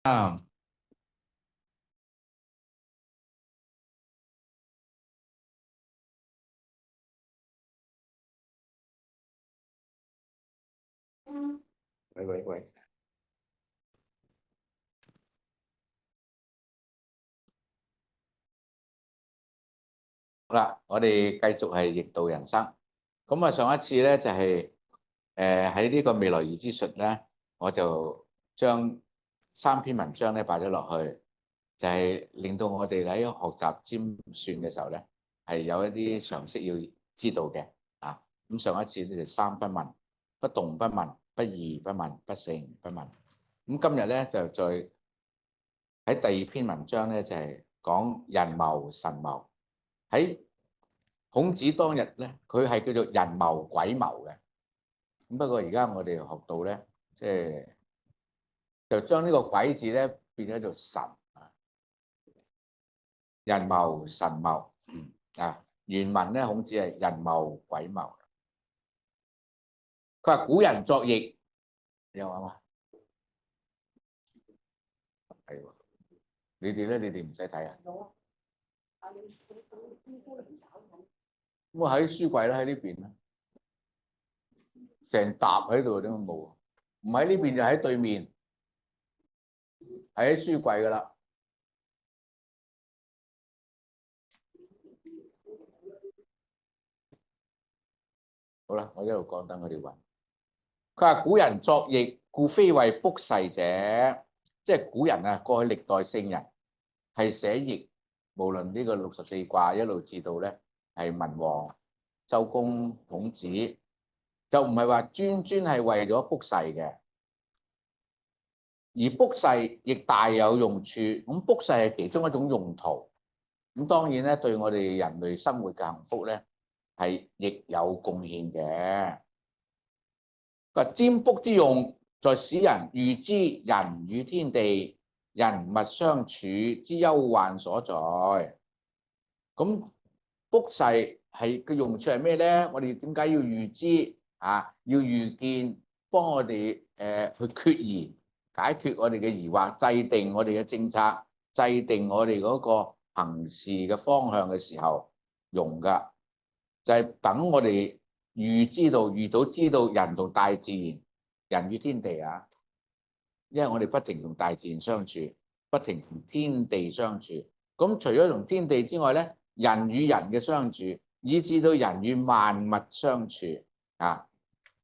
啊，喂喂喂，好啦，我哋繼續係逆道人生。咁啊，上一次咧就係喺呢個未來預知術咧，我就將3篇文章咧擺咗落去，就係令到我哋喺學習占算嘅時候咧，係有一啲常識要知道嘅啊。咁上一次咧就三不問：不動不問，不異不問，不勝不問。咁今日咧就再喺第二篇文章咧，就係講人謀神謀。喺孔子當日咧，佢係叫做人謀鬼謀嘅。咁不過而家我哋學到咧，即係就將呢個鬼字咧變咗做神啊。人謀神謀啊。原文咧，孔子係人謀鬼謀。佢話古人作易，有話嘛？係喎。你哋咧，你哋唔使睇啊。咁我喺書櫃咧，喺呢邊啦，成沓喺度點解冇？唔喺呢邊就喺對面，係喺書櫃噶啦。好啦，我一路講等佢哋揾。佢話古人作易，故非為卜誓者，即係古人啊，過去歷代聖人係寫易，無論呢個64卦一路至到咧係文王、周公、孔子，就唔係話專係為咗卜誓嘅。而卜誓亦大有用處，咁卜誓係其中一種用途。咁當然咧，對我哋人類生活嘅幸福咧係亦有貢獻嘅。佢話占卜之用，在使人預知人與天地、人物相處之憂患所在。咁卜誓係嘅用處係咩咧？我哋點解要預知啊？要預見，幫我哋去決疑，解決我哋嘅疑惑，制定我哋嘅政策，制定我哋嗰個行事嘅方向嘅時候用噶，就係等我哋預早知道人同大自然、人與天地啊，因為我哋不停同大自然相處，不停同天地相處。咁除咗同天地之外咧，人與人嘅相處，以至到人與萬物相處啊，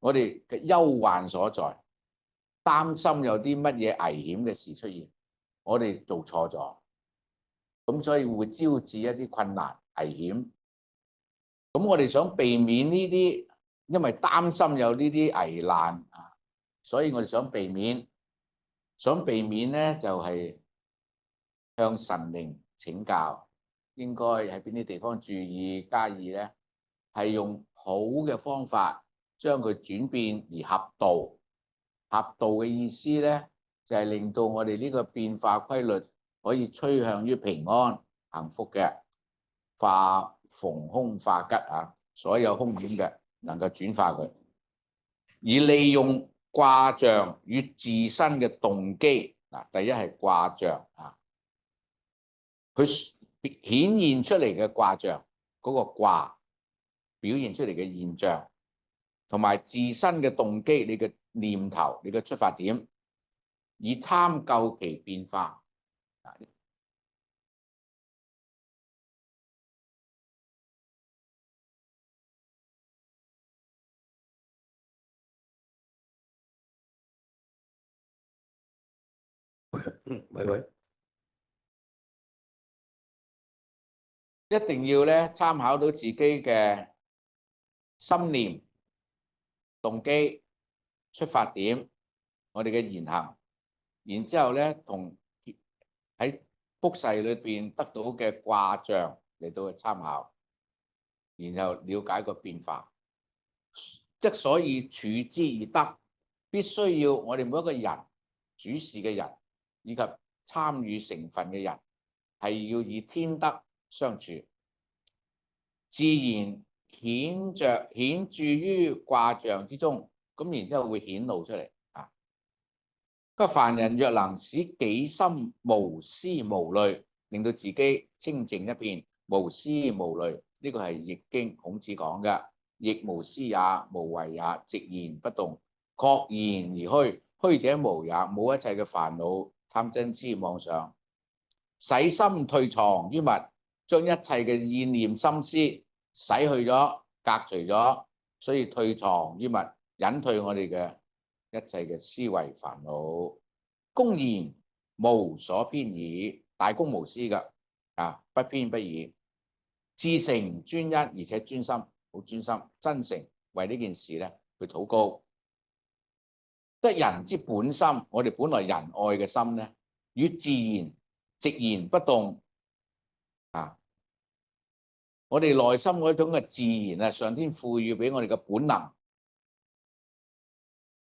我哋嘅憂患所在，擔心有啲乜嘢危險嘅事出現，我哋做錯咗，咁所以會招致一啲困難危險。咁我哋想避免呢啲，因為擔心有呢啲危難啊，所以我哋想避免咧就係向神靈請教，應該喺邊啲地方注意加以咧，係用好嘅方法將佢轉變而合道。合道嘅意思咧，就係令到我哋呢個變化規律可以趨向於平安幸福嘅，化逢凶化吉啊，所有凶險嘅能夠轉化佢，而利用卦象與自身嘅動機嗱，第一係卦象啊，佢顯現出嚟嘅卦象嗰個卦表現出嚟嘅現象，同埋自身嘅動機，你嘅念頭，你嘅出發點，以參究其變化。喂喂，一定要咧參考到自己嘅心念、動機、出發點，我哋嘅言行，然之後咧同喺卜誓裏邊得到嘅卦象嚟到去參考，然後了解個變化。即所以處之以德，必須要我哋每一個人主事嘅人以及參與成分嘅人係要以天德相處，自然顯著於卦象之中，咁然之後會顯露出嚟啊。個凡人若能使己心無思無慮，令到自己清淨一片，無思無慮，呢個係易經孔子講嘅。亦無思也，無為也，直言不動，確然而虛。虛者無也，冇一切嘅煩惱、貪嗔癡妄想，使心退藏於物，將一切嘅意念心思洗去咗、隔除咗，所以退藏於物，隱退我哋嘅一切嘅思維煩惱。公然無所偏倚，大公無私嘅不偏不倚，至誠專一，而且專心，好專心真誠為呢件事咧去禱告。得人之本心，我哋本來仁愛嘅心咧，與自然直言不動我哋內心嗰種嘅自然上天賦予俾我哋嘅本能，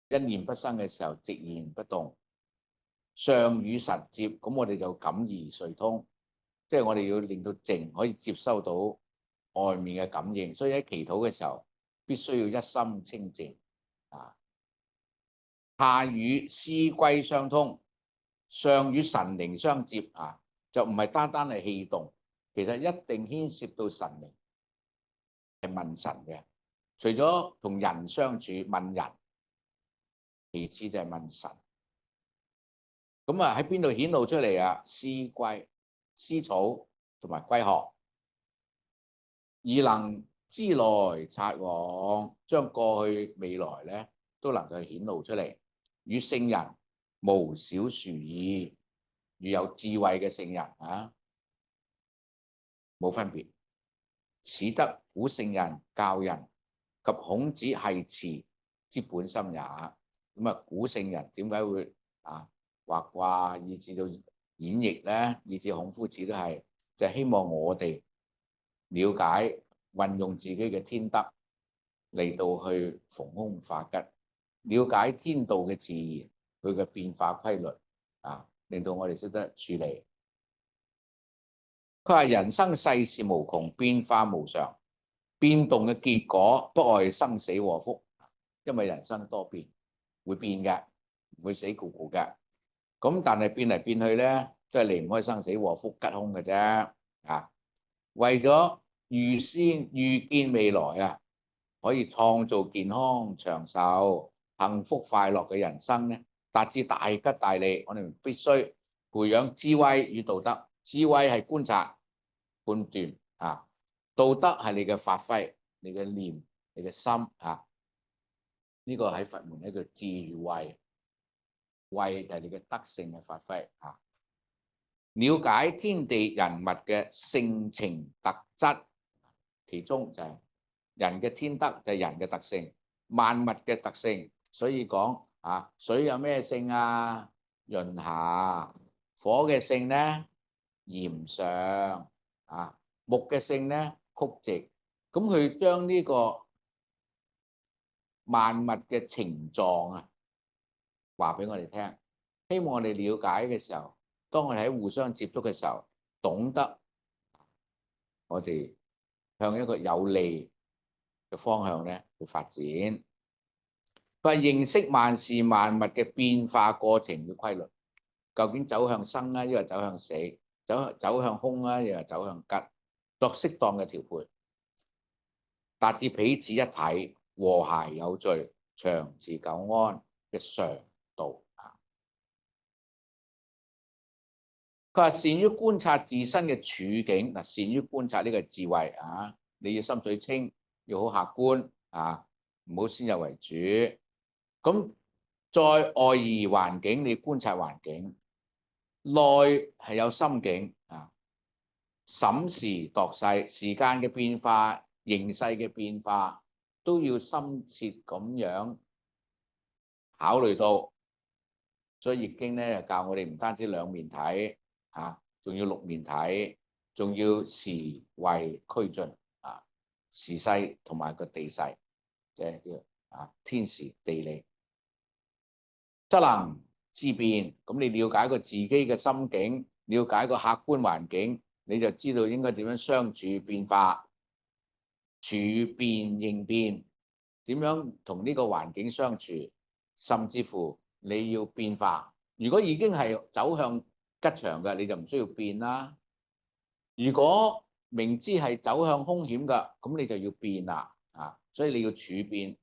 一念不生嘅時候，直言不動，上與實接，咁我哋就感而遂通，即係我哋要令到靜可以接收到外面嘅感應，所以喺祈禱嘅時候，必須要一心清靜下與思歸相通，上與神靈相接就唔係單單係氣動，其實一定牽涉到神靈，係問神嘅。除咗同人相處問人，其次就係問神。咁喺邊度顯露出嚟啊？思歸、思草同埋歸學，而能知來察往，將過去未來咧都能夠顯露出嚟。與聖人無小殊異，與有智慧嘅聖人冇分別。此則古聖人教人及孔子繫辭之本心也。咁古聖人點解會畫卦，以至到演繹咧，以至孔夫子都係就係希望我哋了解運用自己嘅天德嚟到去逢凶化吉，了解天道嘅自然，佢嘅變化規律令到我哋識得處理。佢話人生世事無窮，變化無常，變動嘅結果不外生死禍福，因為人生多變，會變嘅，唔會死咕咕嘅。咁但係變嚟變去咧，都係離唔開生死禍福吉凶嘅啫。為咗預先預見未來可以創造健康長壽、幸福快樂嘅人生咧，達至大吉大利，我哋必須培養智慧與道德。智慧係觀察判斷道德係你嘅發揮，你嘅念，你嘅心呢個喺佛門咧叫智與慧。慧就係你嘅德性嘅發揮了解天地人物嘅性情特質，其中就係人嘅天德就係人嘅特性，萬物嘅特性。所以講水有咩性潤下，火嘅性咧炎上木嘅性咧曲直。咁佢將呢個萬物嘅情狀話俾我哋聽，希望我哋了解嘅時候，當我哋喺互相接觸嘅時候，懂得我哋向一個有利嘅方向咧去發展。佢話認識萬事萬物嘅變化過程嘅規律，究竟走向生抑或走向死，走向凶抑或走向吉，作適當嘅調配，達至彼此一體、和諧有序、長治久安嘅常道。佢話善於觀察自身嘅處境，善於觀察呢個智慧你要心水清，要好客觀唔好先入為主。咁在外而環境，你觀察環境；內係有心境審時度勢，時間嘅變化、形勢嘅變化都要深切咁樣考慮到。所以易經咧教我哋唔單止兩面睇仲要六面睇，仲要時位俱進時勢同埋個地勢，即係叫天時地利，則能知變。咁你了解個自己嘅心境，了解個客觀環境，你就知道應該點樣相處變化，處變應變，點樣同呢個環境相處，甚至乎你要變化。如果已經係走向吉祥嘅，你就唔需要變啦。如果明知係走向兇險嘅，咁你就要變啦啊！所以你要處變，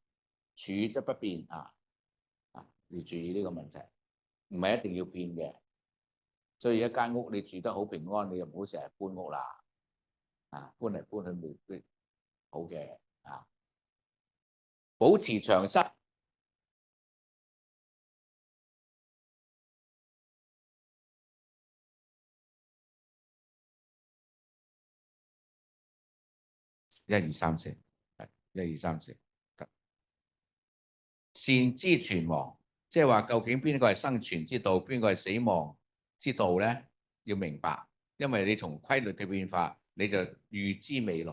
處則不變啊！要注意呢個問題，唔係一定要變嘅。所以一間屋你住得好平安，你就唔好成日搬屋啦。啊，搬嚟搬去未必好嘅啊！保持牆身。一二三四，係一二三四，得。善知存亡，即係話究竟邊個係生存之道，邊個係死亡之道咧？要明白，因為你從規律嘅變化，你就預知未來。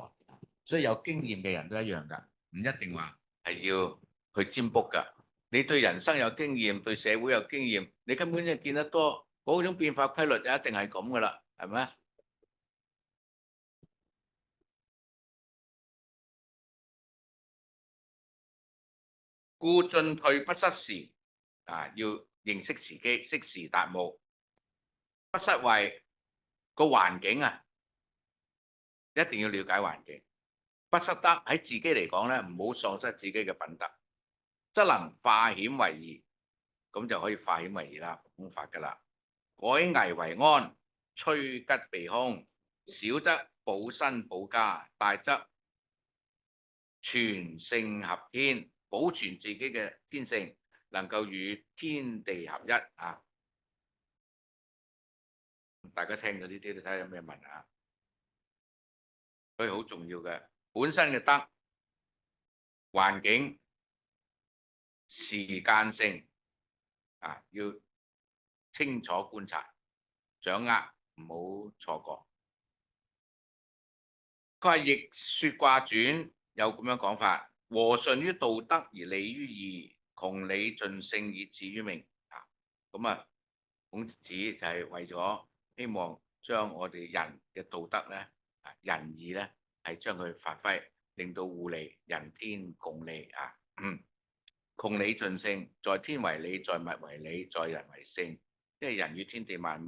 所以有經驗嘅人都一樣㗎，唔一定話係要去占卜㗎。你對人生有經驗，對社會有經驗，你根本就見得多嗰種變化規律就一定係咁㗎啦，係咪？故進退不失時，要認識時機，適時達務，不失為個環境啊，一定要了解環境，不失得喺自己嚟講咧，唔好喪失自己嘅品德，則能化險為夷，咁就可以化險為夷啦，方法㗎啦。改危為安，趨吉避凶，小則保身保家，大則全性合天，保存自己嘅天性，能夠與天地合一啊！大家聽到呢啲，你睇下有咩問啊？所以好重要嘅，本身嘅德、環境、時間性要清楚觀察、掌握，唔好錯過。佢話《易說卦傳》有咁樣講法：和順於道德而利於義，窮理盡性以至於命。孔子就係為咗希望將我哋人嘅道德咧、仁義咧，係將佢發揮，令到互利，人天共利啊！窮理盡性，在天為理，在物為理，在人為性。即係人與天地萬物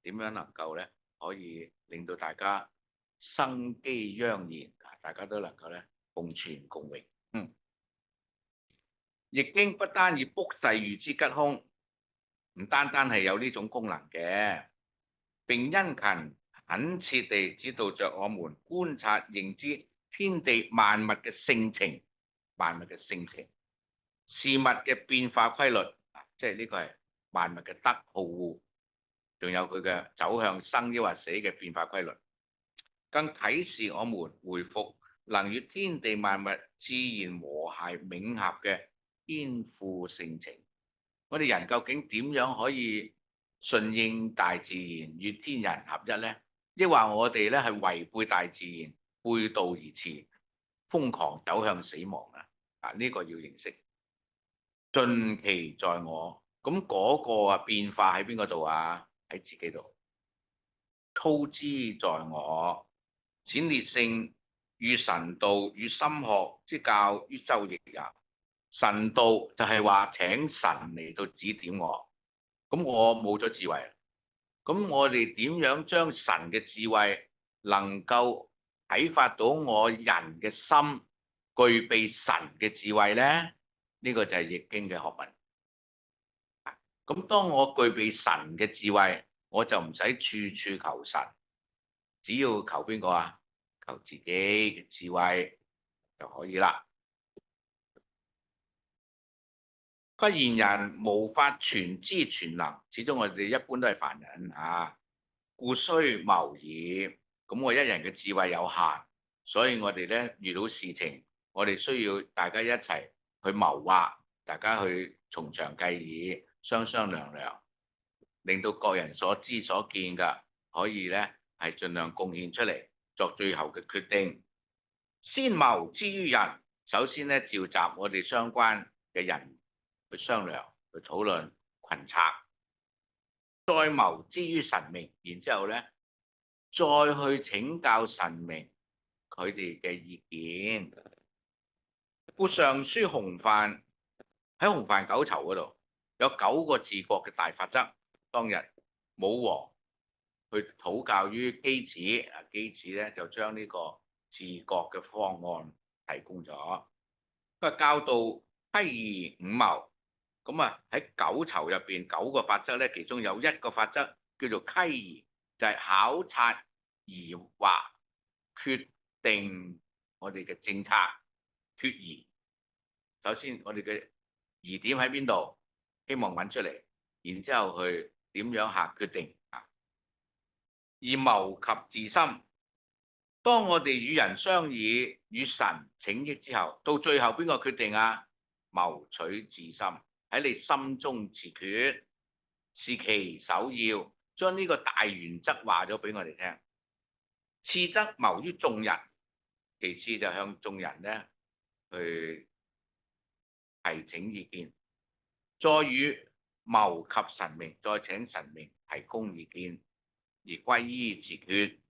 點樣能夠咧，可以令到大家生機盎然，大家都能夠咧共存共榮。易經不單以卜筮預知吉凶，唔單單係有呢種功能嘅，並殷勤懇切地指導着我們觀察認知天地萬物嘅性情、萬物嘅性情、事物嘅變化規律，即係呢個係萬物嘅德好惡，仲有佢嘅走向生抑或死嘅變化規律，更啟示我們回復能與天地萬物自然和諧冥合嘅天賦性情。我哋人究竟點樣可以順應大自然與天人合一呢？抑或我哋咧係違背大自然、背道而馳、瘋狂走向死亡啊？呢個要認識。盡其在我，咁嗰個變化喺邊個度啊？喺自己度。操之在我，淺烈性與神道與心學之教於周易也。神道就係話請神嚟到指點我，咁我冇咗智慧，咁我哋點樣將神嘅智慧能夠啟發到我人嘅心，具備神嘅智慧呢？呢個就係易經嘅學問。咁當我具備神嘅智慧，我就唔使處處求神，只要求邊個啊？求自己嘅智慧就可以啦。個賢人無法全知全能，始終我哋一般都係凡人故須謀也。咁我一人嘅智慧有限，所以我哋咧遇到事情，我哋需要大家一齊去謀劃，大家去從長計議，商商量量，令到各人所知所見嘅可以咧係盡量貢獻出嚟，作最後嘅決定。先謀之於人，首先咧召集我哋相關嘅人去商量、去討論群策，再謀之於神明，然之後咧再去請教神明佢哋嘅意見。故上書洪範喺洪範九囚嗰度，有9個治國嘅大法則。當日武王去討教於箕子，箕子咧就將呢個治國嘅方案提供咗。佢教導溪夷五謀，咁啊喺9籌入邊9個法則咧，其中有1個法則叫做溪夷，就係考察疑惑，決定我哋嘅政策決疑。首先我哋嘅疑點喺邊度，希望揾出嚟，然之後去點樣下決定啊。而謀及自心，當我哋與人商議、與神請益之後，到最後邊個決定啊？謀取自心，喺你心中自決，是其首要。將呢個大原則話咗俾我哋聽。次則謀於眾人，其次就向眾人咧去提請意見，再與謀及神明，再請神明提供意見，而歸依自決。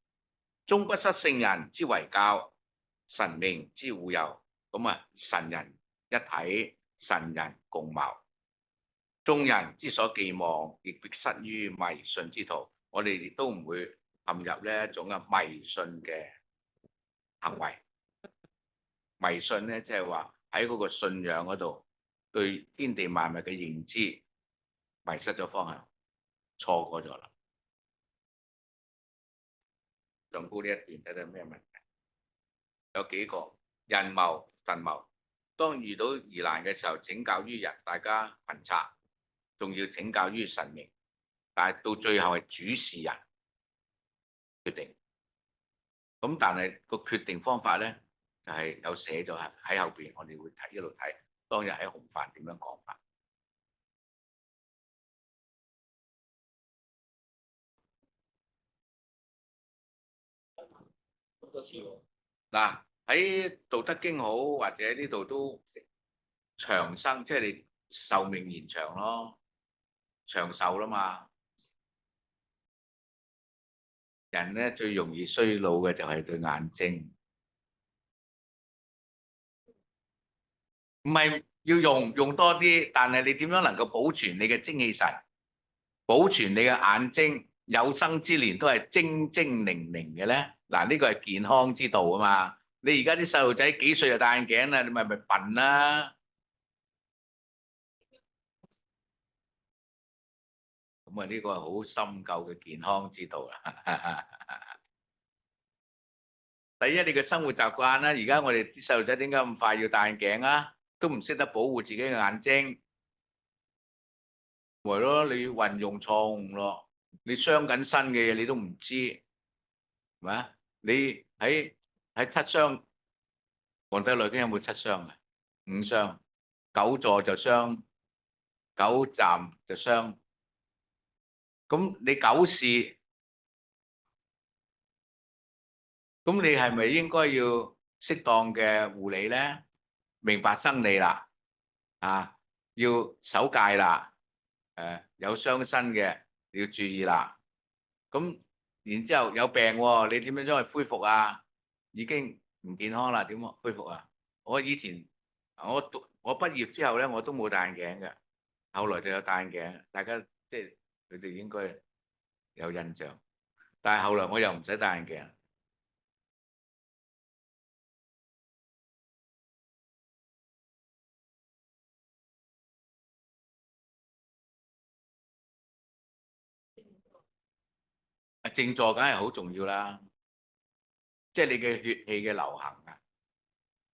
終不失聖人之為教，神明之護佑。咁啊，神人一體，神人共謀，眾人之所寄望，亦必失於迷信之途。我哋亦都唔會陷入呢一種迷信嘅行為。迷信咧，即係話喺嗰個信仰嗰度，對天地萬物嘅認知迷失咗方向，錯過咗啦。上高呢一段睇睇咩問題？有幾個人謀神謀，當遇到疑難嘅時候，請教於人，大家群策，仲要請教於神明，但係到最後係主事人決定。咁但係個決定方法咧，就係有寫咗喺後邊，我哋會睇一路睇。當日喺紅帆點樣講法？好多次喎。嗱，喺《道德經》好，或者呢度都長生，即係你壽命延長咯，長壽啦嘛。人咧最容易衰老嘅就係對眼睛，唔係要用多啲，但係你點樣能夠保存你嘅精氣神，保存你嘅眼睛有生之年都係精精靈靈嘅咧？嗱，呢個係健康之道啊嘛。你而家啲細路仔幾歲就戴眼鏡啦？你咪笨啦。咁啊，呢個係好深究嘅健康之道啦。第一，你嘅生活習慣啦。而家我哋啲細路仔點解咁快要戴眼鏡啊？都唔識得保護自己嘅眼睛，咪咯？你運用錯誤咯，你傷緊身嘅嘢你都唔知，係咪？你喺七傷，《黃帝內經》有冇七傷啊？5傷，久坐就傷，久站就傷。咁你久視，咁你係咪應該要適當嘅護理咧？明白生理啦，啊，要守戒啦，有傷身嘅你要注意啦。咁然之後有病喎，你點樣將佢恢復啊？已經唔健康啦，點恢復啊？我以前我畢業之後咧，我都冇戴眼鏡嘅，後來就有戴眼鏡，大家即係佢哋應該有印象。但係後來我又唔使戴眼鏡。靜坐梗係好重要啦，即係你嘅血氣嘅流行啊。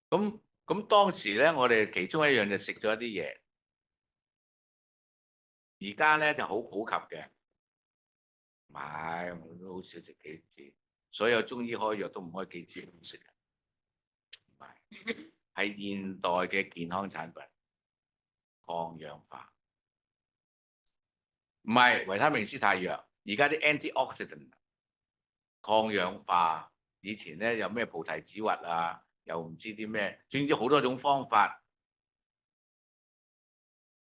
咁當時咧，我哋其中一樣就食咗一啲嘢，而家咧就好普及嘅。唔係，我都好少食杞子，所有中醫開藥都唔開杞子咁食嘅。唔係，係現代嘅健康產品，抗氧化。唔係維他命 C 太弱，而家啲 antioxidant 抗氧化。以前咧有咩菩提子核啊，又唔知啲咩，總之好多種方法。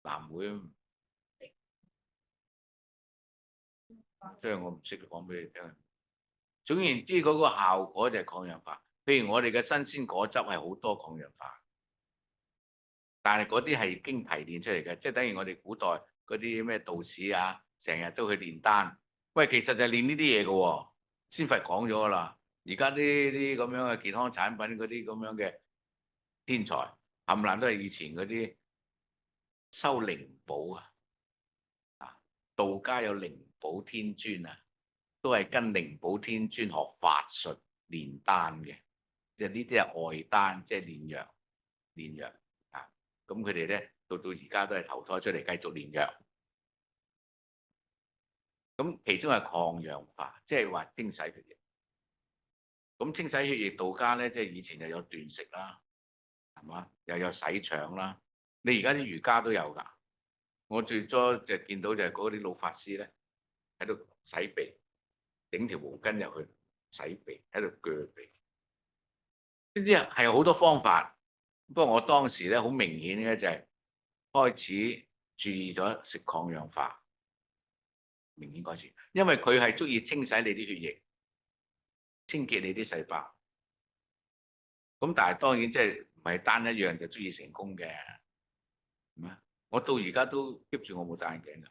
藍莓，即係我唔識講俾你聽。總言之，嗰個效果就係抗氧化。譬如我哋嘅新鮮果汁係好多抗氧化，但係嗰啲係經提煉出嚟嘅，即係等於我哋古代嗰嗰啲咩道士啊，成日都去練丹。喂，其實就係練呢啲嘢嘅喎。先佛講咗啦，而家啲咁樣嘅健康產品嗰啲咁樣嘅天才，冚唪唥都係以前嗰啲修靈寶啊。道家有靈寶天尊啊，都係跟靈寶天尊學法術練丹嘅，即係呢啲係外丹，即係練藥啊。咁佢哋咧到而家都係投胎出嚟繼續練藥。咁其中係抗氧化，即係話清洗血液。咁清洗血液，道家咧即係以前又有斷食啦，係嘛？又有洗腸啦。你而家啲瑜伽都有㗎。我最初就見到就係嗰啲老法師咧喺度洗鼻，整條毛巾入去洗鼻，喺度鋸鼻。呢啲係好多方法，不過我當時咧好明顯嘅就係開始注意咗食抗氧化，明顯開始，因為佢係足以清洗你啲血液，清潔你啲細胞。咁但係當然即係唔係單一樣就足以成功嘅，係咪？我到而家都 keep 住我冇戴眼鏡㗎。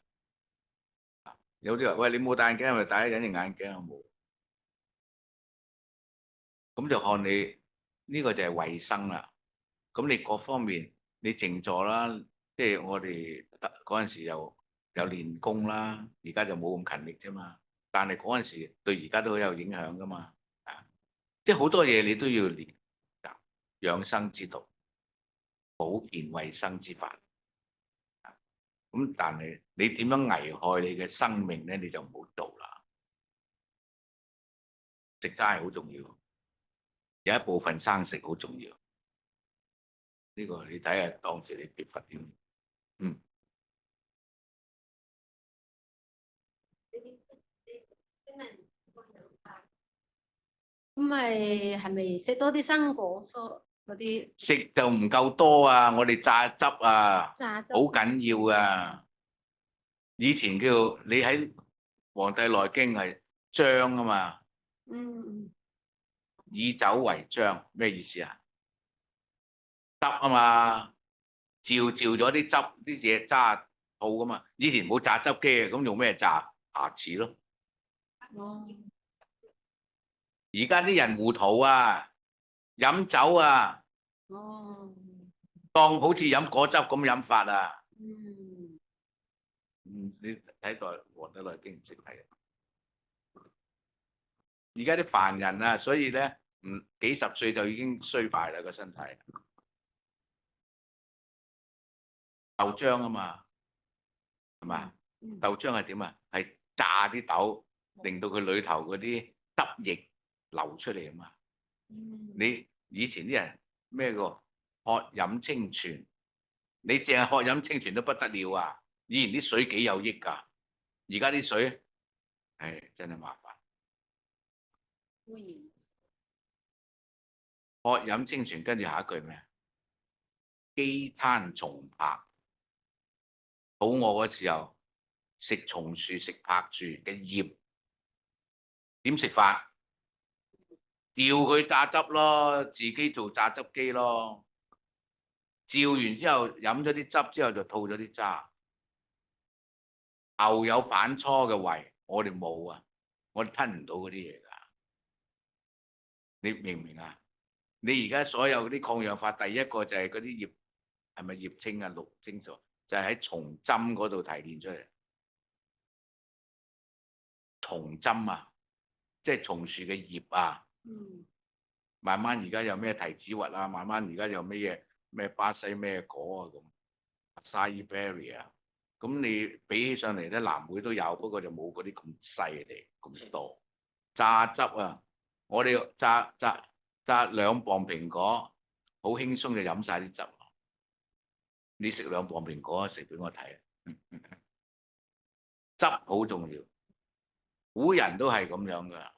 有啲話喂，你冇戴眼鏡係咪戴咗隱形眼鏡？我冇。咁就看你呢個就係衞生啦。咁你各方面你靜坐啦，即係我哋嗰陣時又有練功啦，而家就冇咁勤力啫嘛。但係嗰陣時對而家都好有影響噶嘛。啊，即係好多嘢你都要練，養生之道、保健衞生之法。咁但係你點樣危害你嘅生命咧，你就唔好做啦。食齋好重要，有一部分生食好重要。呢個你睇下當時你缺乏啲，咁咪係咪食多啲生果蔬嗰啲？食就唔夠多啊！我哋榨汁啊，榨汁好緊要啊！以前叫你喺《黃帝內經》係漿啊嘛，以酒為漿，咩意思啊？汁啊嘛，照咗啲汁啲嘢揸好噶嘛。以前冇榨汁機啊，咁用咩榨？瑕疵咯。哦。而家啲人糊塗啊，飲酒啊，哦。當好似飲果汁咁飲法啊。你睇代《黃帝內經》唔識睇。而家啲凡人啊，所以咧幾十歲就已經衰敗啦個身體。豆漿啊嘛，係嘛？豆漿係點啊？係炸啲豆，令到佢裏頭嗰啲汁液流出嚟啊嘛。你以前啲人咩個喝飲清泉，你淨係喝飲清泉都不得了啊！以前啲水幾有益㗎，而家啲水，真係麻煩。喝飲清泉，跟住下一句咩？飢餐松柏。肚餓嘅時候食松樹、食柏樹嘅葉，點食法？調佢榨汁咯，自己做榨汁機咯。照完之後飲咗啲汁之後就吐咗啲渣。牛有反芻嘅胃，我哋冇啊，我哋吞唔到嗰啲嘢㗎。你明唔明啊？你而家所有啲抗氧化，第一個就係嗰啲葉，係咪葉青啊、綠青素，就係喺松針嗰度提煉出嚟。松針啊，即係松樹嘅葉啊。慢慢而家有咩提子核啊，慢慢而家有咩嘢咩巴西咩果啊咁，acai berry 啊，咁你比起上嚟咧，南美都有，不過就冇嗰啲咁犀利咁多。榨汁啊，我哋榨2磅蘋果，好輕鬆就飲晒啲汁。你食2磅蘋果，食俾我睇。汁好重要，古人都係咁樣噶，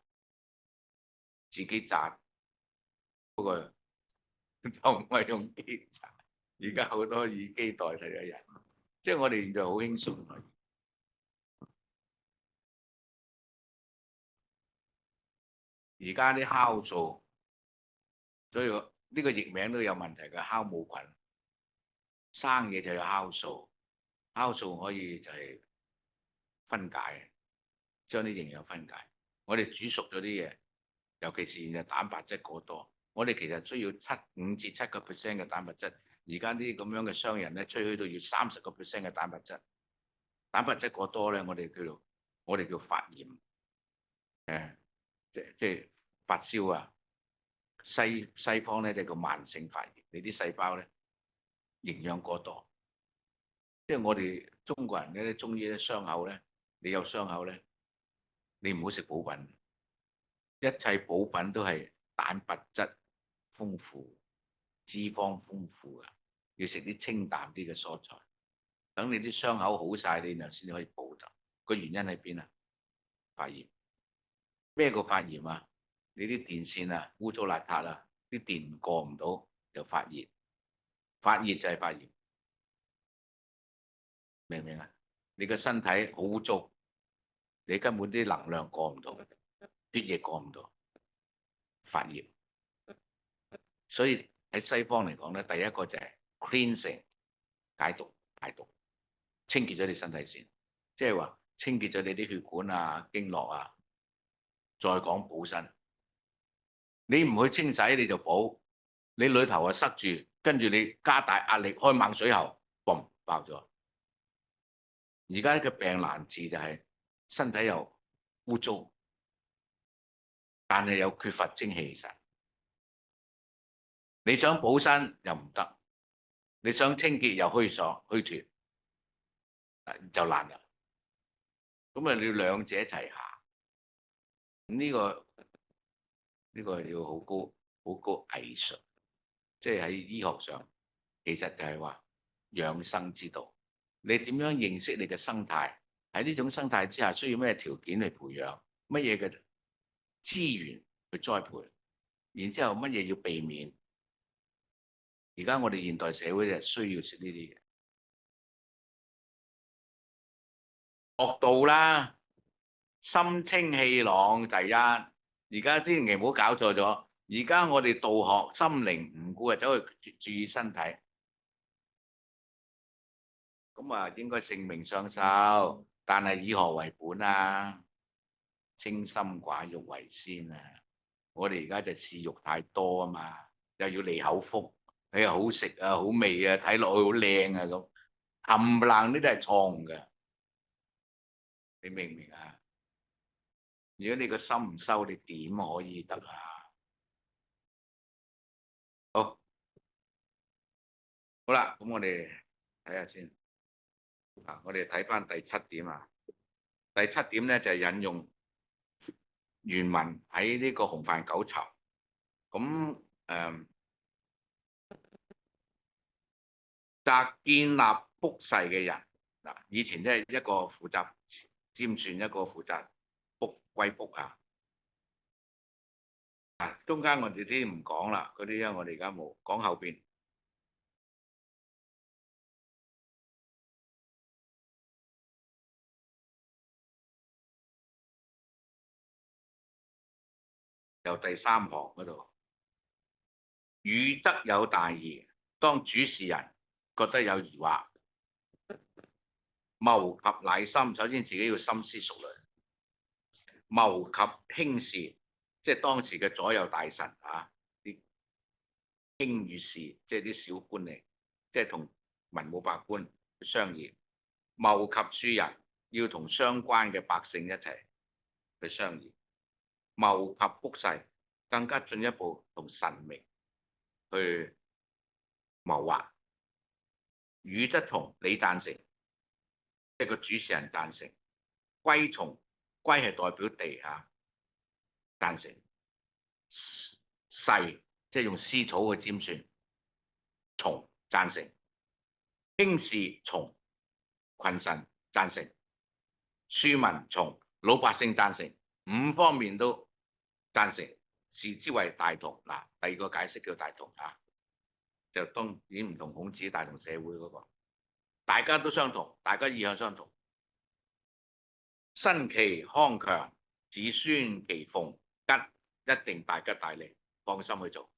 自己榨。不過就唔係用機榨，而家好多以機代替嘅人，即係我哋現在好輕鬆。而家啲酵素，所以呢個譯名都有問題嘅酵母菌，生嘢就有酵素，酵素可以就係分解，將啲營養分解。我哋煮熟咗啲嘢，尤其是現在蛋白質過多，我哋其實需要5至7% 嘅蛋白質。而家啲咁樣嘅商人咧，吹去到要30% 嘅蛋白質。蛋白質過多咧，我哋叫發炎，即係發燒啊。西方咧就叫慢性發炎，你啲細胞咧營養過多。即係我哋中國人咧，中醫咧傷口咧，你有傷口咧，你唔好食補品，一切補品都係蛋白質豐富、脂肪豐富嘅，要食啲清淡啲嘅蔬菜。等你啲傷口好晒，你然後先可以補得。個原因喺邊啊？發炎。咩個發炎啊？你啲電線啊污糟邋遢啊，啲電過唔到就發熱，發熱就係發炎，明唔明啊？你個身體好污糟，你根本啲能量過唔到，血液過唔到，發炎。所以喺西方嚟講咧，第一個就係 cleansing 解毒排毒，清潔咗你身體先，即係話清潔咗你啲血管啊、經絡啊，再講補身。你唔去清洗你就補，你裏頭啊塞住，跟住你加大壓力開猛水喉，嘣爆咗。而家嘅病難治就係身體又污糟，但係又缺乏精氣神。你想補身又唔得，你想清潔又虛脫，就難啦。咁啊，你要兩者齊下。呢個要好高藝術，即係喺醫學上，其實就係話養生之道。你點樣認識你嘅生態？喺呢種生態之下，需要咩條件去培養？乜嘢嘅資源去栽培？然之後乜嘢要避免？而家我哋現代社會就需要識呢啲嘢。學道啦，心清氣朗第一。而家千祈唔好搞錯咗。而家我哋道學心靈唔顧啊，走去注意身體，咁啊應該性命相修，但係以何為本啊？清心寡欲為先啊！我哋而家就嗜欲太多啊嘛，又要利口福，你又好食啊、好味啊、睇落去好靚啊咁，冚唪唥呢都係錯誤嘅，你明唔明啊？如果你個心唔收，你點可以得啊？好啦，咁我哋睇下先。我哋睇翻第7點啊。第7點咧就係引用原文喺呢個洪範九籌。咁擇建立卜筮嘅人嗱，以前即係一個負責占算，一個負責歸卜啊。中間我哋啲唔講啦，嗰啲因為我哋而家冇講後邊。由第3行嗰度，語則有大義，當主事人覺得有疑惑，謀及乃心，首先自己要深思熟慮。謀及卿士，即係當時嘅左右大臣啊，啲卿與士，即係啲小官嚟，即係同文武百官商議。謀及庶人，要同相關嘅百姓一齊去商議。謀及卜筮，更加進一步同神明去謀劃。語則從，你贊成，即係個主事人贊成。歸從，歸係代表地下贊成。筮即係用絲草去占算，從贊成。卿士從，群臣贊成。庶民從，老百姓贊成。5方面都贊成，視之為大同。嗱，第2個解釋叫大同啊，就當然唔同孔子大同社會嗰個，大家都相同，大家意向相同。身其康強，子孫其奉吉，一定大吉大利，放心去做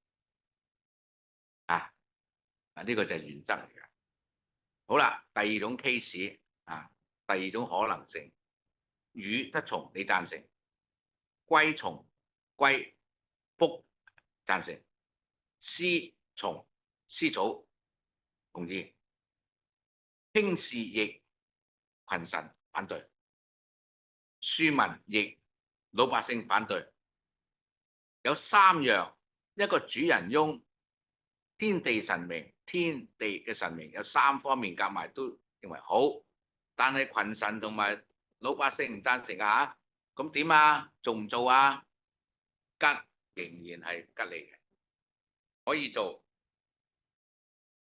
啊！呢個就係原則嚟嘅。好啦，第二種 case 啊，第二種可能性，魚得蟲你贊成，龜蟲龜卜贊成，絲蟲絲草同意，輕視翼群臣反對，庶民翼老百姓反對。有三樣，一個主人翁，天地神明，天地嘅神明有三方面夾埋都認為好，但係群臣同埋老百姓唔贊成啊，咁點啊？做唔做啊？吉仍然係吉利嘅，可以做，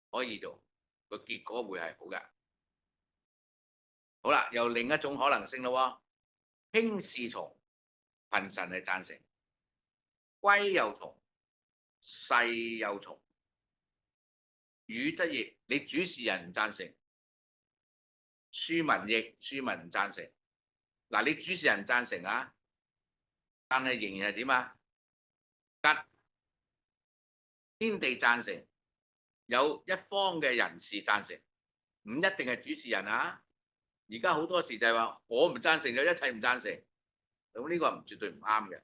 可以做，個結果會係好嘅。好啦，又另一種可能性咯，輕視蟲，群臣係贊成，龜有蟲，細有蟲，魚得翼，你主事人唔贊成，庶民翼，庶民唔贊成。嗱，你主事人贊成啊，但係仍然係點啊？吉，天地贊成，有一方嘅人士贊成，唔一定係主事人啊。而家好多時就係話我唔贊成就一切唔贊成，咁呢個唔絕對唔啱嘅。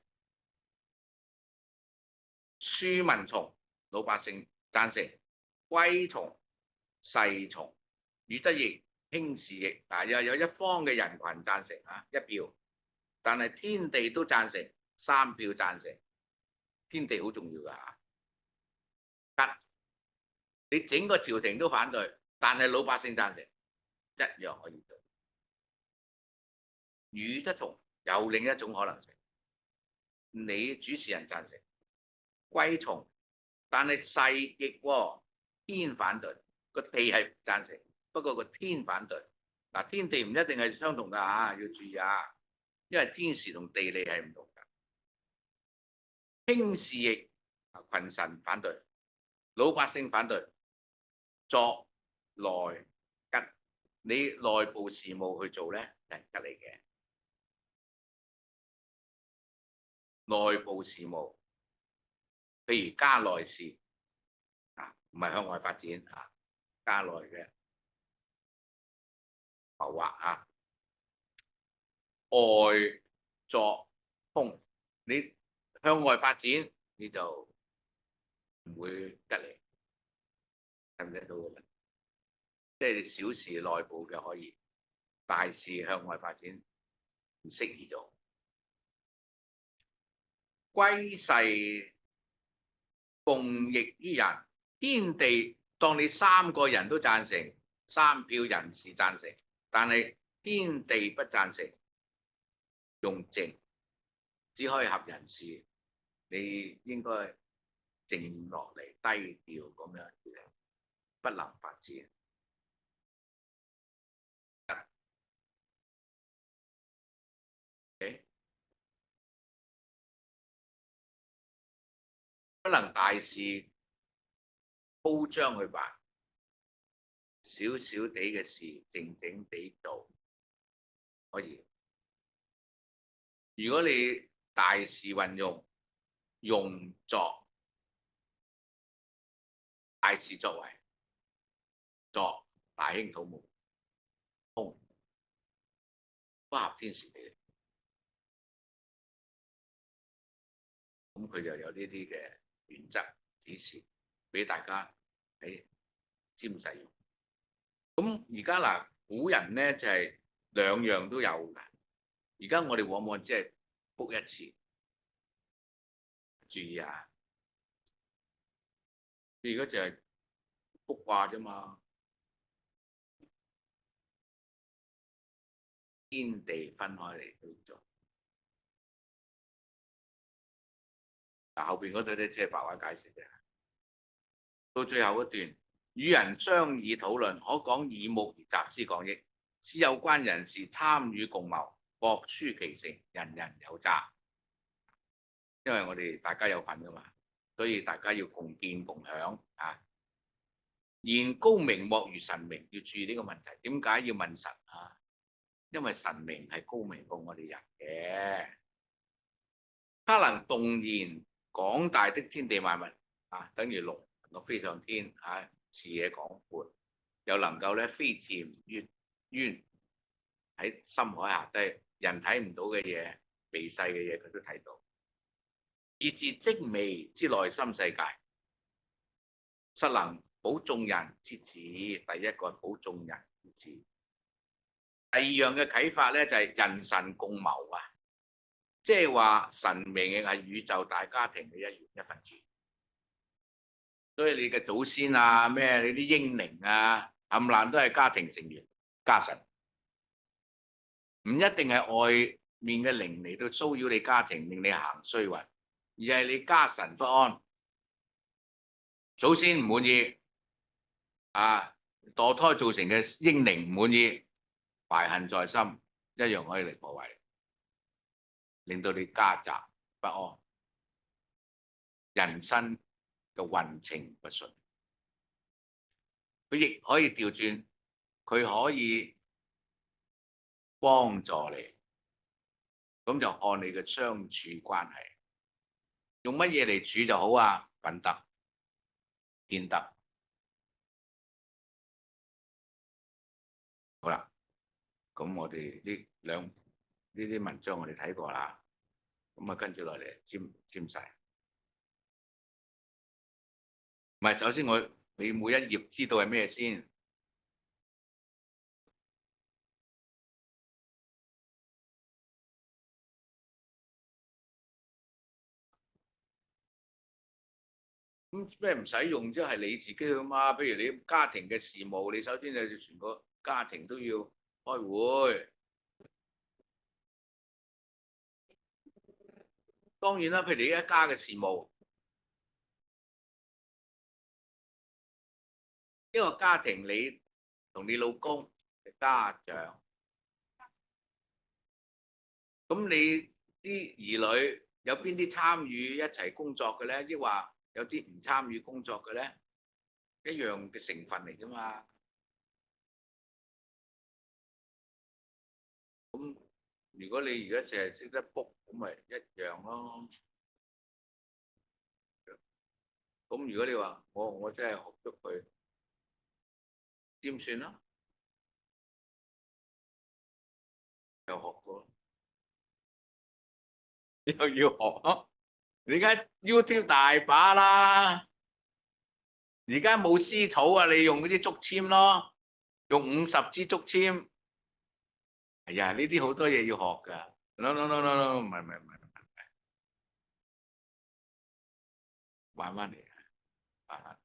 庶民從老百姓贊成，龜從細從，魚得翼，輕視翼。嗱，又有一方嘅人群贊成啊，一票，但係天地都贊成，三票贊成。天地好重要㗎嚇，你整個朝廷都反對，但係老百姓贊成，一樣可以做。魚得蟲有另一種可能性，你主持人贊成，龜蟲，但係細翼喎，天反對，個地係唔贊成，不過個天反對。嗱，天地唔一定係相同㗎嚇，要注意啊，因為天時同地利係唔同㗎。輕視翼，群臣反對，老百姓反對，作內吉，你內部事務去做咧係吉利嘅。內部事務，譬如家內事啊，唔係向外發展啊，家內嘅謀劃啊，外作空，你向外發展你就唔會吉利，睇唔睇到嘅？即係小事內部嘅可以，大事向外發展唔適宜做。龜勢共逆於人，天地當你三個人都贊成，三票人士贊成，但係天地不贊成，用靜，只可以合人事，你應該靜落嚟，低調咁樣，不能發展。Okay? 不能大事鋪張去辦，少少地嘅事靜靜地做可以。如果你大事運用作大事作為，作大興土木，空不合天時地利，咁佢就有呢啲嘅原則指示俾大家喺占使用。咁而家嗱，古人咧就係兩樣都有嘅。而家我哋往往只係卜一次，注意啊！你而家就係卜卦啫嘛，天地分開嚟去做。嗱，後邊嗰度咧即係白話解釋嘅。到最後一段，與人商議討論，可講耳目而集思廣益，使有關人士參與共謀，各抒其成，人人有責。因為我哋大家有份噶嘛，所以大家要共建共享啊。言高明莫如神明，要注意呢個問題。點解要問神啊？因為神明係高明過我哋人嘅，他能動言廣大的天地萬物啊，等於龍能夠飛上天啊，視野廣闊。又能夠咧飛潛越淵喺深海下低，人睇唔到嘅嘢、微細嘅嘢佢都睇到，以至精微之內心世界，實能保眾人之子。第一個保眾人之子。第二樣嘅啟發咧就係人神共謀啊，即係話神明亦係宇宙大家庭嘅一份子。所以你嘅祖先啊，咩你啲英靈啊，冚唪唥都係家庭成員，家神，唔一定係外面嘅靈嚟到騷擾你家庭，令你行衰運，而係你家神不安，祖先唔滿意啊，墮胎造成嘅英靈唔滿意，懷恨在心，一樣可以嚟破壞，令到你家宅不安，人生嘅運程不順。佢亦可以調轉，佢可以幫助你，咁就按你嘅相處關係，用乜嘢嚟處就好啊？品德、見德。好啦，咁我哋呢啲文章我哋睇過啦，咁啊跟住落嚟尖晒。唔係，首先你每一頁知道係咩先？咁咩唔使用，即係你自己去嘛。譬如你家庭嘅事務，你首先就全個家庭都要開會。當然啦，譬如你一家嘅事務，一個家庭你同你老公係家長，咁你啲兒女有邊啲參與一齊工作嘅咧？抑或有啲唔參與工作嘅咧？一樣嘅成分嚟啫嘛。咁如果你而家淨係識得卜，咁咪一樣咯。咁如果你話我真係學咗佢，點算啦？又學過，又要學咯。而家 YouTube 大把啦，而家冇師徒啊，你用嗰啲竹籤咯，用50支竹籤。係呀，呢啲好多嘢要學㗎。No no no no no，唔係，慢慢嚟，慢慢。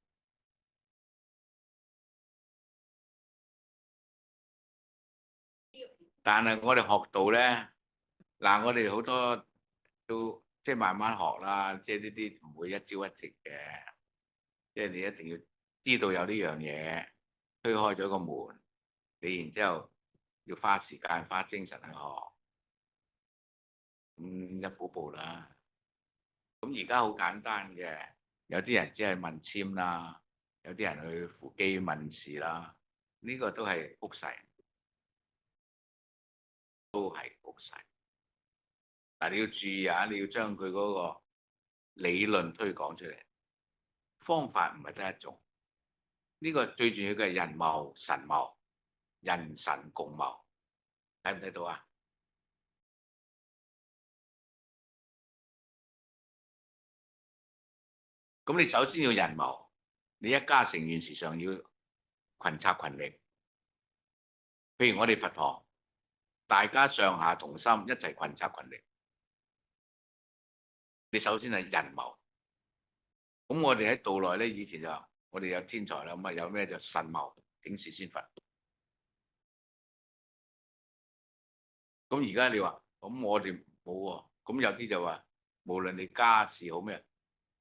但係我哋學到咧，嗱，我哋好多都即係慢慢學啦，即係呢啲唔會一朝一夕嘅，即係你一定要知道有呢樣嘢，推開咗個門，你然之後要花時間花精神去學，一步步啦。咁而家好簡單嘅，有啲人只係問籤啦，有啲人去扶機問事啦，呢個都係卜筮，都係卜筮。但你要注意啊，你要將佢嗰個理論推廣出嚟，方法唔係得一種。呢個最重要嘅係人謀神謀，人神共謀，睇唔睇到啊？咁你首先要人謀，你一家成員時常要群策群力。譬如我哋佛堂，大家上下同心，一齊群策群力。你首先係人謀。咁我哋喺道內咧，以前就我哋有天才啦，咁啊有咩就神謀警示先佛。咁而家你話，咁我哋冇喎，咁有啲就話，無論你家事好咩，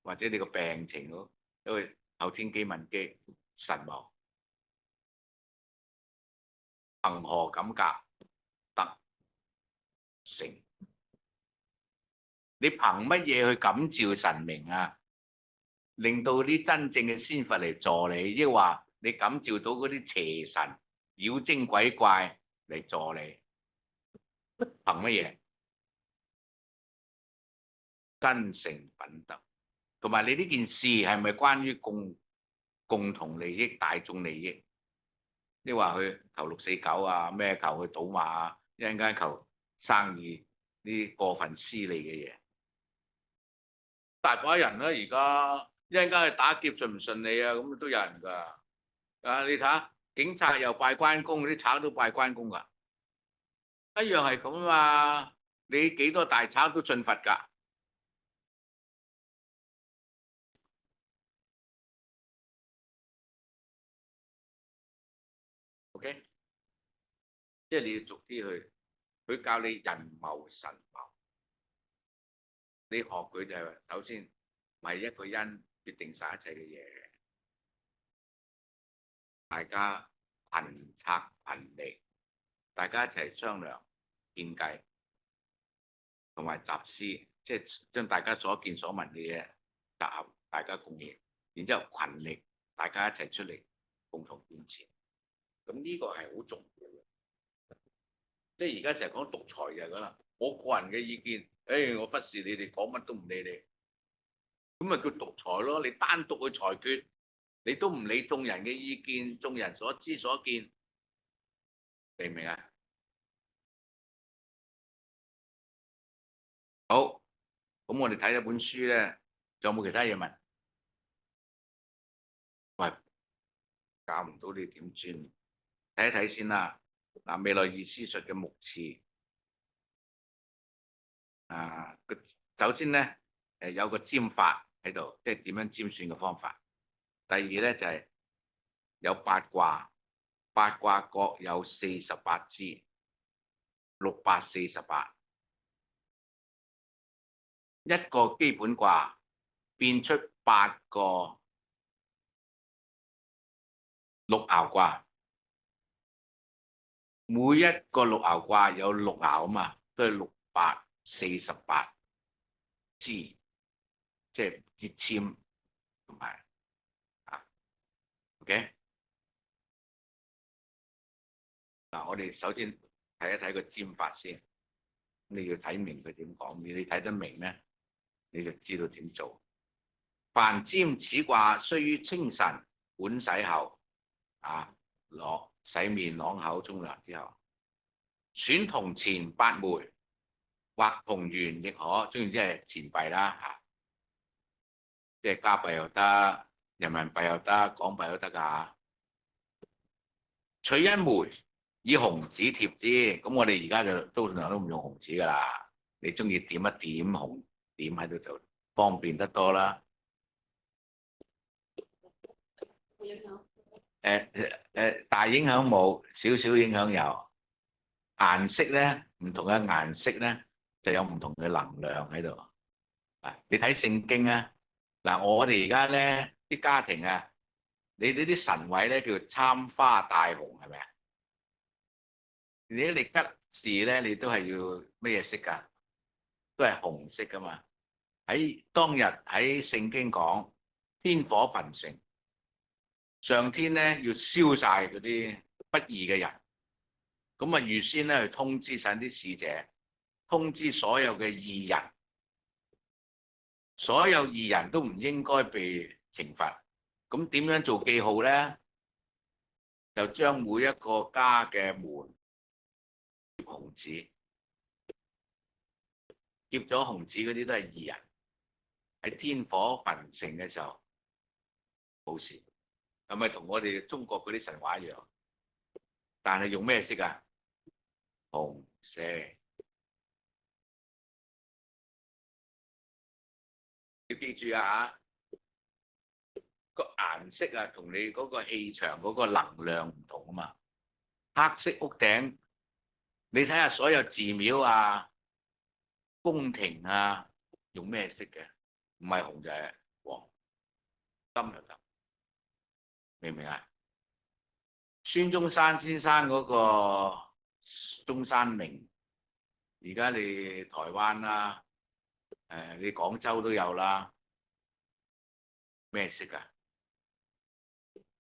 或者你個病情好，都會後天機問機，神謀恒河感格得成。你憑乜嘢去感召神明啊？令到啲真正嘅仙佛嚟助你，抑或你感召到嗰啲邪神妖精鬼怪嚟助你？憑乜嘢？真誠品德，同埋你呢件事係咪關於共同利益、大眾利益？你話去求649啊，咩求去賭馬啊，一陣間求生意呢過分私利嘅嘢，大把人啦而家，一陣間去打劫順唔順利啊？咁都有人㗎。啊，你睇下警察又拜關公，啲賊都拜關公㗎，一樣係咁啊嘛。你幾多大賊都信佛㗎，OK？即係你要逐啲去，佢教你人謀神謀，你學佢就係首先唔係一個人決定晒一切嘅嘢，大家群策群力，大家一齊商量建計同埋集思，即係將大家所見所聞嘅嘢集合，大家共贏，然之後群力，大家一齊出嚟共同建設。咁呢個係好重要嘅。即係而家成日講獨裁就係咁啦，我個人嘅意見，我忽視你哋講乜都唔理你，咁咪叫獨裁咯。你單獨去裁決，你都唔理眾人嘅意見，眾人所知所見，明唔明啊？好，咁我哋睇一本書咧，仲有冇其他嘢問？喂，教唔到你點轉，睇一睇先啦。嗱，未來易思術嘅目次啊，首先咧，有個占法喺度，即係點樣占算嘅方法。第二咧就係有八卦，八卦各有48支，648，一個基本卦變出8個六爻卦，每一個六爻卦有6爻啊嘛，都係648支，即係節籤同埋啊 ，OK。嗱，我哋首先睇一睇個占法先，你要睇明佢點講，你睇得明咧，你就知道點做。凡占此卦，須於清晨碗洗後，洗面啷口沖涼之後，選銅錢8枚，或銅元亦可，總言之係錢幣啦嚇，即係加幣又得，人民幣又得，港幣都得㗎。取1枚，以紅紙貼之。咁我哋而家就通常都唔用紅紙㗎啦，你中意點一點紅點喺度就方便得多啦。大影響冇，少少影響有。顏色咧，唔同嘅顏色咧就有唔同嘅能量喺度。你睇聖經啊，嗱，我哋而家咧啲家庭啊，你呢啲神位咧叫參花大紅，係咪啊？你啲力吉士咧，你都係要咩色㗎？都係紅色㗎嘛。喺當日喺聖經講天火焚城，上天咧要燒晒嗰啲不義嘅人，咁啊預先咧去通知晒啲使者，通知所有嘅義人，所有義人都唔應該被懲罰。咁點樣做記號咧？就將每一個家嘅門貼紅紙，貼咗紅紙嗰啲都係義人，喺天火焚城嘅時候冇事。係咪同我哋中國嗰啲神話一樣？但係用咩色啊？紅色。要記住啊，個顏色啊，同你嗰個氣場嗰個能量唔同啊嘛。黑色屋頂，你睇下所有寺廟啊、宮廷啊，用咩色嘅？唔係紅就係黃，金就得，明唔明啊？孫中山先生嗰個中山明，而家你台灣啦，你廣州都有啦，咩色啊？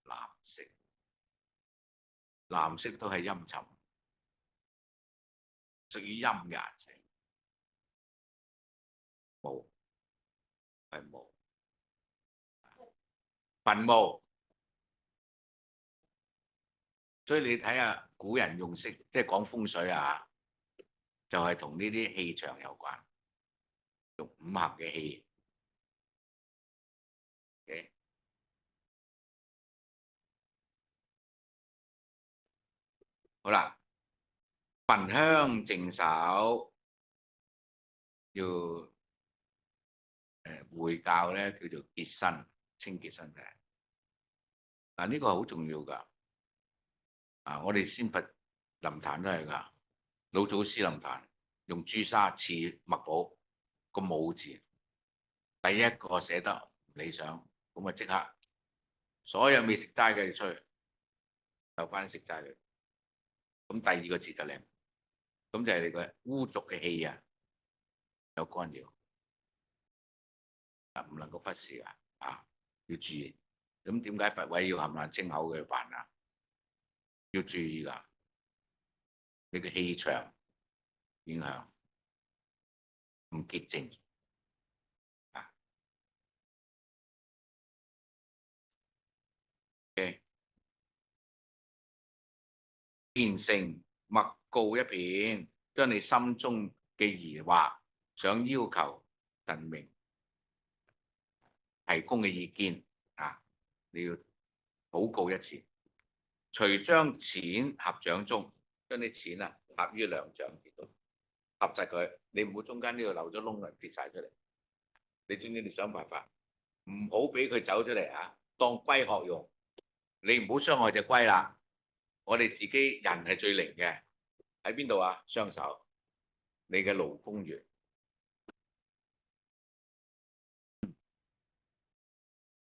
藍色，藍色都係陰沉，屬於陰嘅顏色。冇，係冇。墳墓所以你睇下古人用色，即係講風水啊，就係同呢啲氣場有關，用五行嘅氣。Okay? 好啦，焚香淨手，要會教咧叫做潔身，清潔身體。嗱，呢個好重要㗎。啊，我哋先佛臨壇都係㗎，老祖師臨壇用朱砂刺墨寶個武字，第一個寫得唔理想，咁啊即刻所有未食齋嘅出去，留翻食齋嘅。咁第二個字就靚，咁就係你個污濁嘅氣啊，有干擾啊，唔能夠忽視啊，要注意。咁點解佛位要含爛清口嘅辦啊？要注意㗎，你嘅氣場影響唔潔淨啊。嘅虔誠默告一遍，將你心中嘅疑惑、想要求神明提供嘅意見啊，你要禱告一次。隨將錢合掌中，將啲錢啊合於兩掌之中，合實佢。你唔好中間呢度漏咗窿啊，跌晒出嚟。你總之你想辦法，唔好俾佢走出嚟啊！當龜殼用，你唔好傷害隻龜啦。我哋自己人係最靈嘅，喺邊度啊？雙手，你嘅勞宮穴。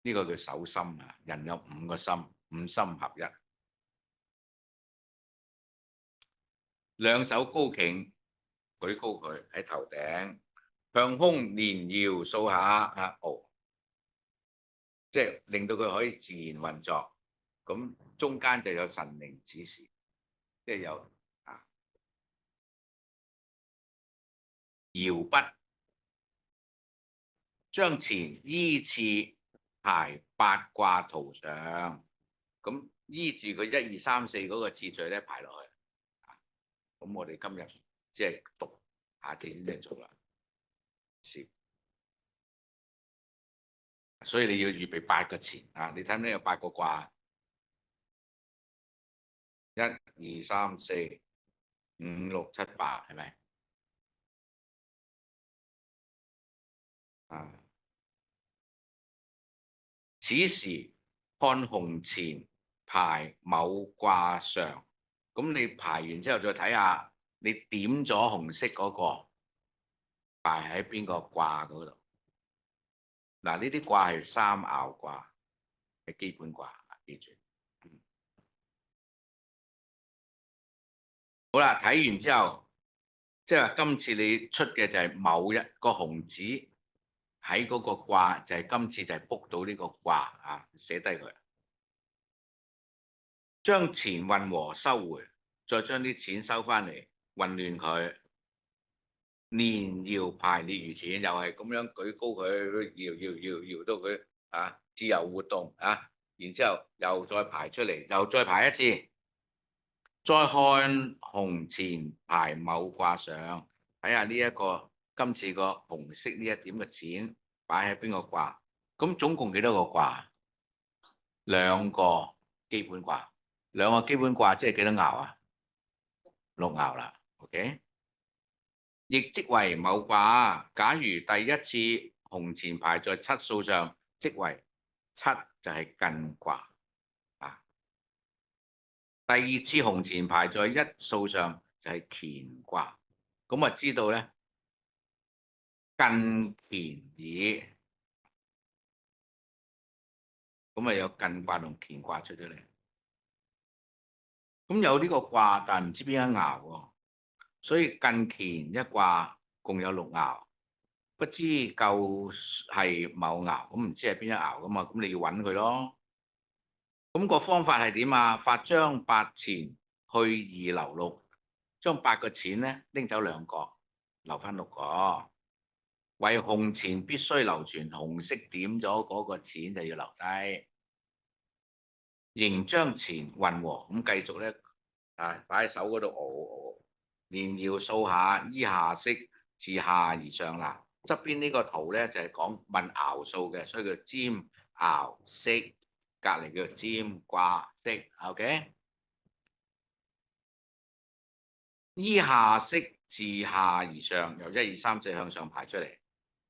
呢個叫手心啊！人有五個心，五心合一。兩手高擎，舉高佢喺頭頂，向空連搖數下啊！即係令到佢可以自然運作。咁中間就有神靈指示，即係有啊搖筆，將錢依次排八卦圖上。咁依住佢1、2、3、4嗰個次序咧排落去。咁我哋今日即係讀，下次先嚟做啦。所以你要預備8個錢啊！你睇唔睇有8個卦？1、2、3、4、5、6、7、8，係咪？啊！此時看紅錢排某卦上，咁你排完之後再睇下，你點咗紅色嗰個排喺邊個卦嗰度？嗱，呢啲卦係三爻卦嘅基本卦，記住。好啦，睇完之後，即係話今次你出嘅就係某一個紅紙喺嗰個卦，就係今次就係卜到呢個卦啊，寫低佢，將錢混和收回，再將啲錢收翻嚟，混亂佢，連搖排列如前，又係咁樣舉高佢，搖到佢啊自由活動啊，然之後又再排出嚟，又再排一次，再看紅錢排某卦上，睇下呢一個今次個紅色呢一點嘅錢擺喺邊個卦？咁總共幾多個卦？2個基本卦，2個基本卦即係幾多爻啊？6爻啦 ，OK。亦即為某卦。假如第一次紅錢排在7數上，即為7就係艮卦啊。第二次紅錢排在1數上就係乾卦。咁啊知道咧艮乾矣。咁啊有艮卦同乾卦出咗嚟。咁有呢個卦，但唔知邊一爻喎。所以艮乾一卦共有6爻，不知究係某爻，咁唔知係邊一爻噶嘛？咁你要揾佢咯。咁個方法係點啊？發將8錢去2留6，將8個錢咧拎走2個，留翻6個。為紅錢必須留存，紅色點咗嗰個錢就要留低。仍將前混和，咁繼續咧啊，擺喺手嗰度熬，連搖數下，依下式自下而上啦。側邊呢個圖咧就係講問爻數嘅，所以叫占爻式，隔離叫占卦式。OK， 依下式自下而上，由1、2、3、4向上排出嚟，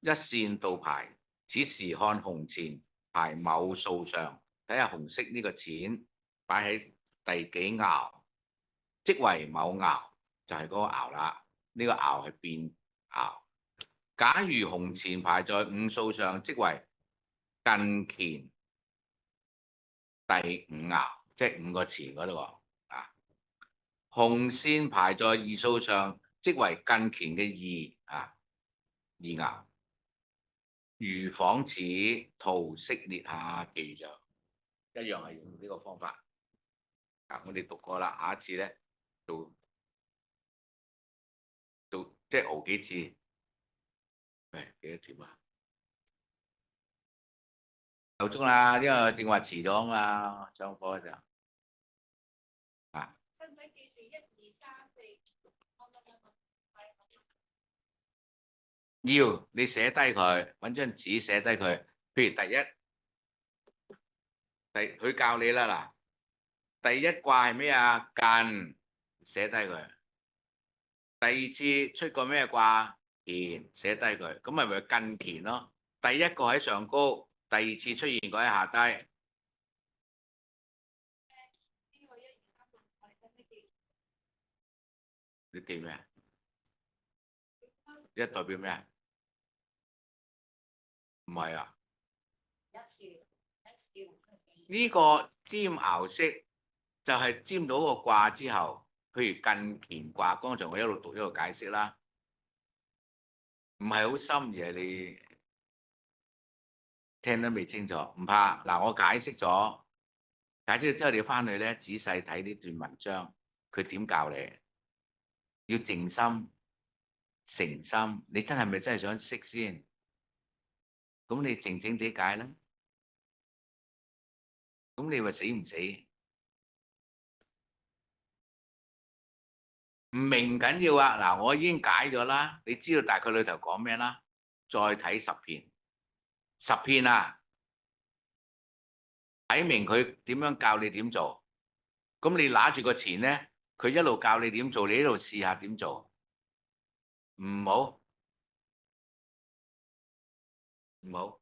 一線倒排。此時看紅錢排某數上，睇下紅色呢個錢擺喺第幾爻，即為某爻，就係嗰個爻啦。呢個爻係變爻。假如紅錢排在5數上，即為近乾第5爻，即係5個錢嗰度啊。紅線排在2數上，即為近乾嘅2爻。如仿此圖式列下，記住就一樣係用呢個方法。我哋讀過啦，下一次咧做即係熬幾次。幾多條啊？夠鐘啦，因為我正話遲咗啊嘛，上課嘅時候啊。使唔使記住1、2、3、4？要你寫低佢，揾張紙寫低佢。譬如佢教你啦嗱，第一卦係咩啊？艮，寫低佢。第二次出個咩卦？乾，寫低佢。咁咪近乾咯。第一個喺上高，第二次出現過喺下低。你記咩？一代表咩啊？唔係啊。呢個占爻式就係占到個卦之後，譬如近乾卦，剛才我一路讀一路解釋啦，唔係好深而係你聽得未清楚，唔怕嗱，我解釋咗之後，你翻去咧仔細睇呢段文章，佢點教你？要靜心、誠心，你真係咪真係想識先？咁你靜靜地解啦。咁你話死唔死？唔明緊要啊！嗱，我已經解咗啦，你知道大概裏頭講咩啦？再睇10篇，10篇啊，睇明佢點樣教你點做。咁你拿住個錢咧，佢一路教你點做，你一路試下點做。唔好，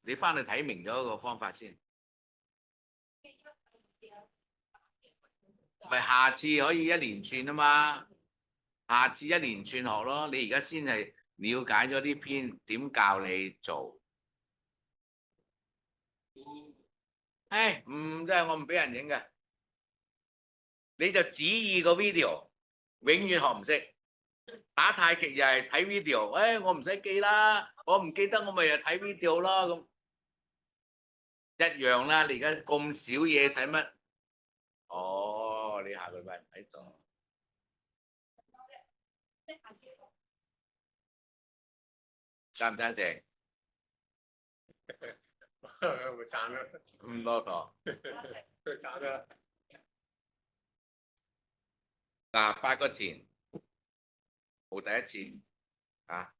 你翻去睇明咗個方法先。咪下次可以一連串啊嘛，下次一連串學咯。你而家先係了解咗呢篇點教你做。唔真係我唔俾人影嘅，你就指意個 video，永遠學唔識。打太極又係睇 video，我唔使記啦，我唔記得我咪又睇 video 咯，咁一樣啦。你而家咁少嘢使乜？哦，你下個禮拜唔喺度，得唔得正？會賺啦，咁多個，賺啦。嗱，8個錢，冇第一次啊，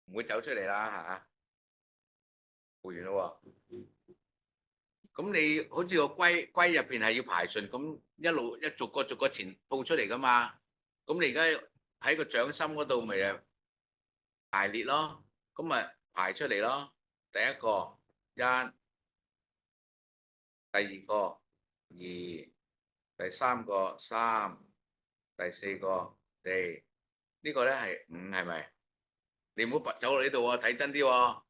唔會走出嚟啦嚇，報完咯喎。咁你好似個龜入邊係要排順咁一路逐個錢報出嚟噶嘛？咁你而家喺個掌心嗰度咪誒排列咯，咁咪排出嚟咯。第一個1，第二個2，第三個3，第四個4，呢個咧係5係咪？你唔好走落呢度喎，睇真啲喎。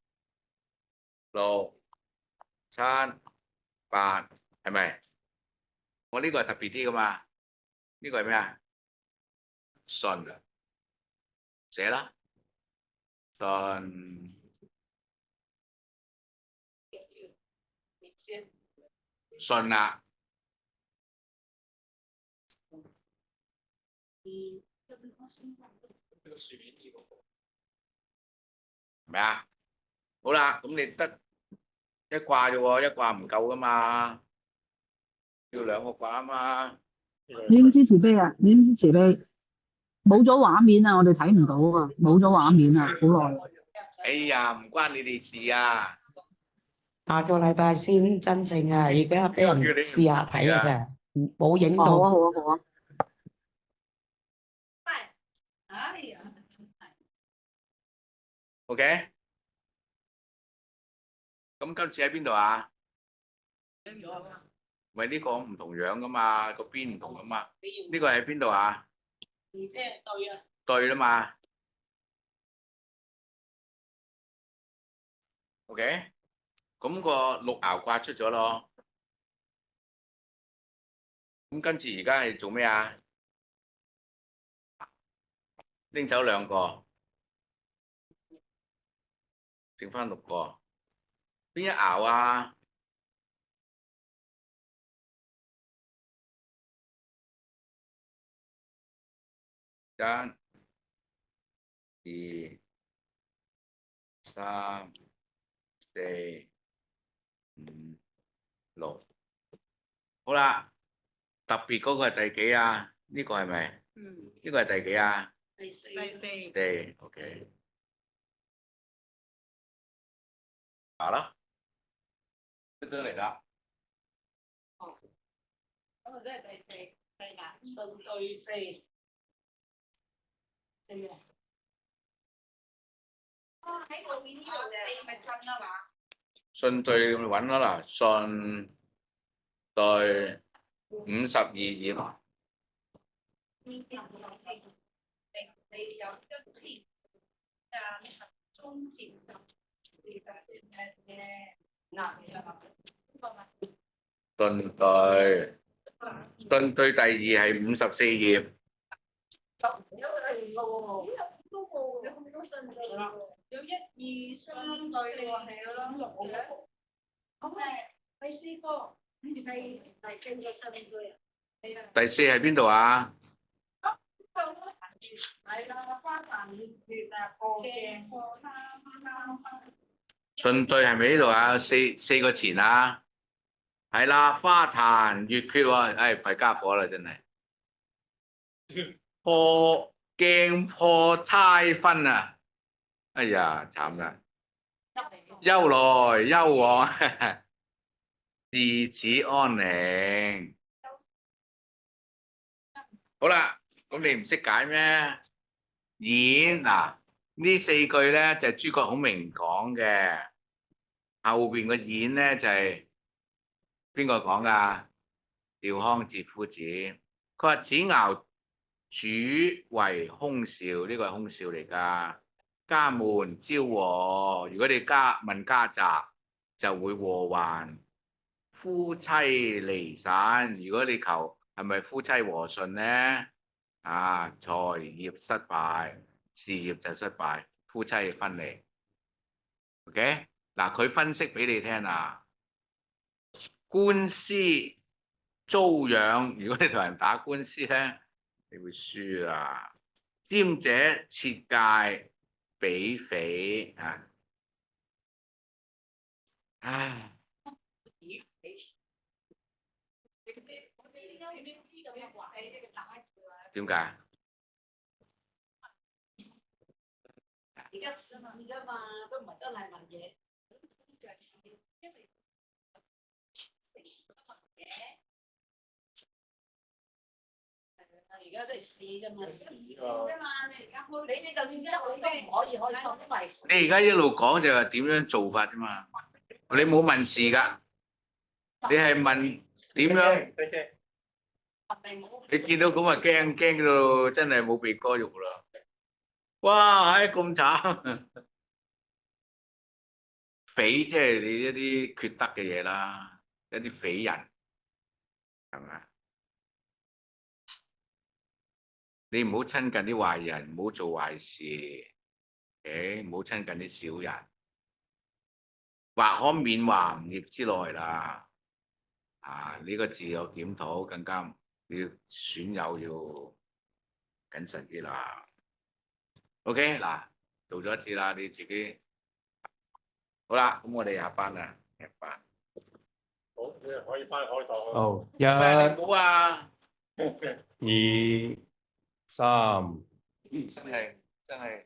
6、7、8係咪？我呢個係特別啲噶嘛？呢個係咩啊？順啊，寫啦，順順啦。係咪啊？好啦，咁你得一卦啫喎，一卦唔夠噶嘛。要兩個卦啊嘛。念之慈悲啊，念之慈悲，冇咗畫面啊，我哋睇唔到啊，冇咗畫面啊，好耐。哎呀，唔關你哋事啊。下個禮拜先真正啊，而家俾人試下睇嘅啫，冇影好啊，到。好啊，好啊。OK，咁今次喺邊度啊？喂，呢個唔同樣噶嘛，個邊唔同噶嘛。呢個喺邊度啊？即係對啊。對啦嘛。OK，咁個六爻卦出咗咯。咁跟住而家係做咩啊？拎走兩個，剩翻六個。邊一爻啊？一、二、三、四、五、六。好啦，特別嗰個係第幾啊？呢個係咪？呢個係第幾啊？第四。四。OK。好啦，出咗嚟啦。咁啊，即係第四，第廿順對四，四啊。喺外面呢度四咪真啊嘛？順對咁揾啦嗱，順對52頁。你有一次啊，中節順對第二係54頁。有一二三對喎，係咯，六嘅。咁第四個，第四個順對。第四係邊度啊？係啦，花壇月啊，過鏡。順對係咪呢度啊？四個前啊？係啦，花壇月缺喎，唉，弊家伙啦，真係破鏡破猜分啊！哎呀，慘啦！憂來憂往，自此安寧。好啦，咁你唔識解咩？演嗱呢四句咧就係諸葛孔明講嘅，後邊個演咧就係邊個講噶？趙康節夫子，佢話此爻主為凶兆，呢個係凶兆嚟噶。家門招禍，如果你問家宅就會禍患。夫妻離散，如果你求係咪夫妻和順呢？啊，財業失敗，事業就失敗，夫妻分離。OK，嗱佢分析俾你聽啊，官司遭殃，如果你同人打官司咧，你會輸啊。占者設戒比匪啊，唉。點解？而家問㗎嘛，都唔係真係問嘢。而家都係試啫嘛，你而家開，你就算一路都唔可以開心，因為你而家一路講就係點樣做法啫嘛，你冇問事㗎，你係問點樣？你見到咁啊驚到真係冇鼻哥肉啦！哇，唉咁慘，匪即係你一啲缺德嘅嘢啦，一啲匪人係咪？你唔好親近啲壞人，唔好做壞事，唔好親近啲小人，或可免橫業之內啦。啊，呢個字有檢討，更加要損友要謹慎啲啦。OK，嗱，做咗一次啦，你自己好啦，咁我哋下班啦，下班。好，你可以翻開檔。好，喂，你估啊？ 1、2、3。真係真係。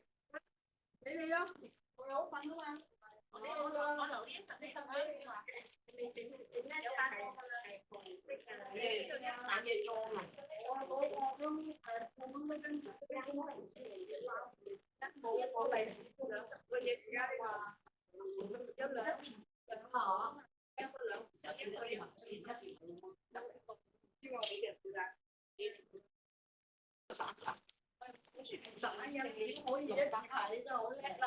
你哋咯，我有份啊嘛。我留意一陣，你信唔信你話你有單係係紅色嘅，你呢度一眼嘅裝啊。我都我都跟住冇係兩嘢時間話有兩次兩下，一個兩時一個一呢個你嘅負責。3層。可以一打牌，你真係好叻啦！